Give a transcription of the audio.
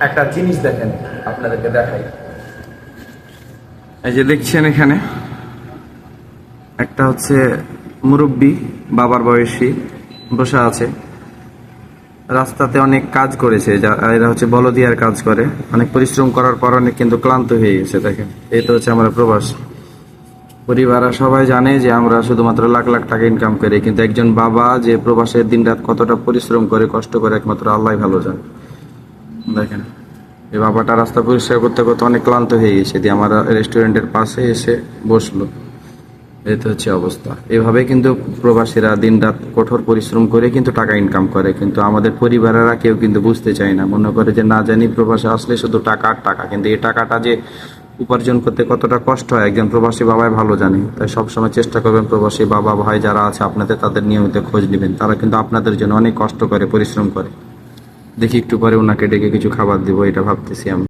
একটা জিনিস দেখেন, আপনাদেরকে দেখাই। এই যে দেখছেন এখানে একটা হচ্ছে মুরব্বী বাবার বয়সী বসে আছে, রাস্তাতে অনেক কাজ করেছে, এরা হচ্ছে বলদিয়ার কাজ করে, অনেক পরিশ্রম করার পর অনেক কিন্তু ক্লান্ত হয়ে গেছে। দেখেন এই তো হচ্ছে আমরা প্রবাস পরিবাররা সবাই জানে যে আমরা শুধুমাত্র লাখ লাখ টাকা ইনকাম করি, কিন্তু একজন বাবা যে প্রবাসের দিনরাত কতটা পরিশ্রম করে কষ্ট করে একমাত্র আল্লাহ ভালো জানে। দেখেন এই বাবাটা রাস্তা পরিষ্কার করতে করতে অনেক ক্লান্ত হয়ে গেছে, দিয়ে আমার রেস্টুরেন্টের পাশে এসে বসলো। এই তো হচ্ছে অবস্থা। এভাবে কিন্তু প্রবাসীরা দিনরাত কঠোর পরিশ্রম করে কিন্তু টাকা ইনকাম করে, কিন্তু আমাদের পরিবারেরা কেউ কিন্তু বুঝতে চায় না, মনে করে যে না জানি প্রবাসে আসলে শুধু টাকা আর টাকা, কিন্তু এই টাকাটা যে উপার্জন করতে কতটা কষ্ট হয় একজন প্রবাসী বাবাই ভালো জানে। তাই সবসময় চেষ্টা করবেন প্রবাসী বাবা ভাই যারা আছে আপনাদের, তাদের নিয়মিত খোঁজ নেবেন, তারা কিন্তু আপনাদের জন্য অনেক কষ্ট করে পরিশ্রম করে। দেখি একটু পরে ওনাকে ডেকে কিছু খাবার দিব, এটা ভাবতেছি আমি।